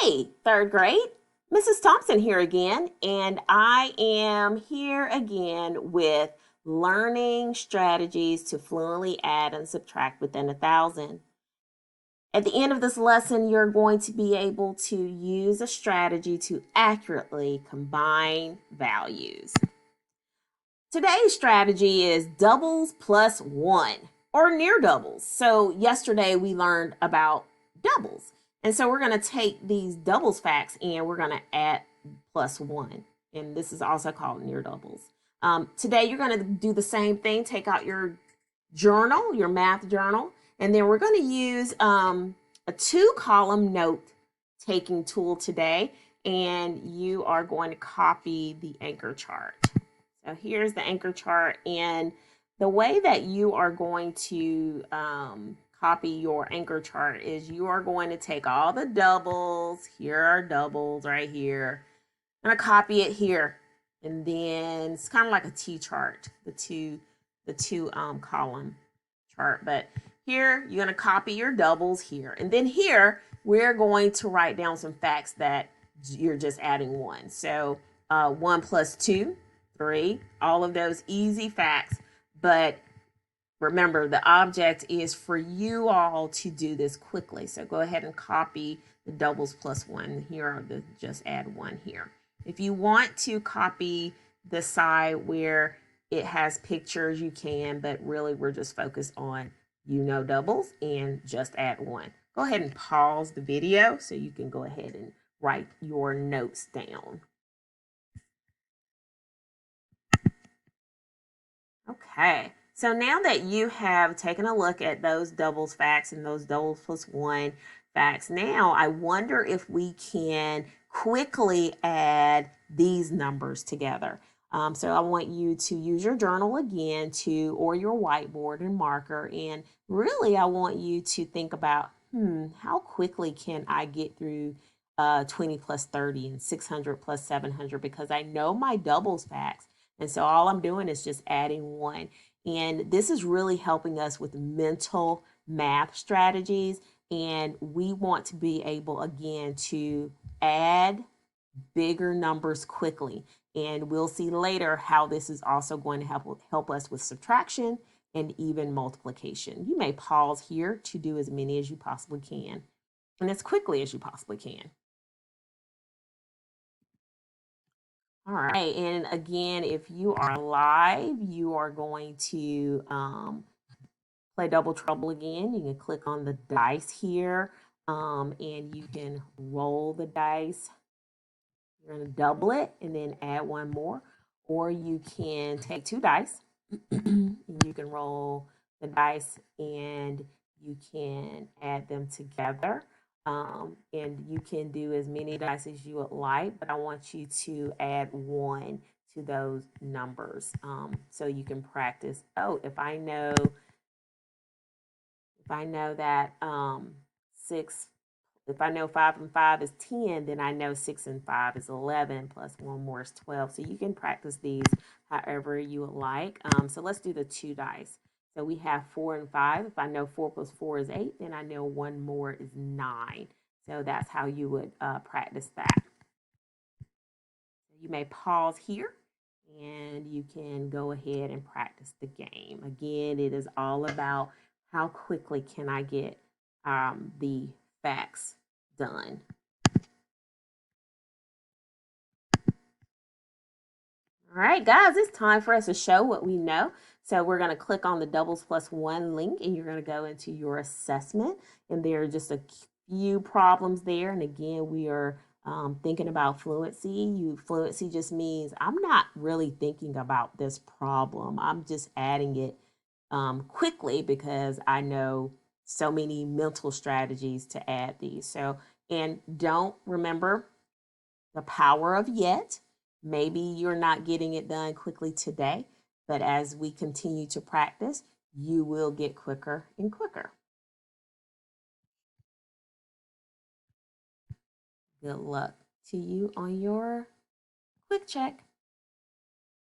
Hey, third grade. Mrs. Thompson here again, and I am here again with learning strategies to fluently add and subtract within 1,000. At the end of this lesson, you're going to be able to use a strategy to accurately combine values. Today's strategy is doubles plus one or near doubles. So, yesterday we learned about doubles. And so, we're going to take these doubles facts and we're going to add plus one. And this is also called near doubles. Today, you're going to do the same thing. Take out your journal, your math journal, and then we're going to use a 2-column note taking tool today. And you are going to copy the anchor chart. So here's the anchor chart, and the way that you are going to copy your anchor chart is you are going to take all the doubles. Here are doubles right here. I'm going to copy it here, and then it's kind of like a T chart, the two column chart. But here you're going to copy your doubles here, and then here we're going to write down some facts that you're just adding one. So 1 plus 2. 3, all of those easy facts. But remember, the object is for you all to do this quickly. So go ahead and copy the doubles plus 1. Here are the just add 1 here. If you want to copy the side where it has pictures, you can, but really we're just focused on doubles and just add 1. Go ahead and pause the video so you can go ahead and write your notes down. Okay, so now that you have taken a look at those doubles facts and those doubles plus 1 facts, now I wonder if we can quickly add these numbers together. So I want you to use your journal again or your whiteboard and marker, and really I want you to think about, how quickly can I get through 20 plus 30 and 600 plus 700, because I know my doubles facts. And so all I'm doing is just adding 1. And this is really helping us with mental math strategies. And we want to be able, again, to add bigger numbers quickly. And we'll see later how this is also going to help us with subtraction and even multiplication. You may pause here to do as many as you possibly can and as quickly as you possibly can. All right, and again, if you are live, you are going to play Double Trouble again. You can click on the dice here, and you can roll the dice. You're going to double it and then add 1 more, or you can take 2 dice. You can roll the dice and you can add them together. And you can do as many dice as you would like, but I want you to add 1 to those numbers, so you can practice. Oh, if I know that 6, if I know 5 and 5 is 10, then I know 6 and 5 is 11, plus 1 more is 12. So you can practice these however you would like. So let's do the 2 dice. So we have 4 and 5. If I know 4 plus 4 is 8, then I know 1 more is 9. So that's how you would practice that. You may pause here and you can go ahead and practice the game. Again, it is all about how quickly can I get the facts done. All right, guys, it's time for us to show what we know. So we're going to click on the doubles plus 1 link, and you're going to go into your assessment. And there are just a few problems there. And again, we are thinking about fluency. Fluency just means I'm not really thinking about this problem. I'm just adding it quickly because I know so many mental strategies to add these. So, and don't remember the power of yet. Maybe you're not getting it done quickly today, but as we continue to practice, you will get quicker and quicker. Good luck to you on your quick check.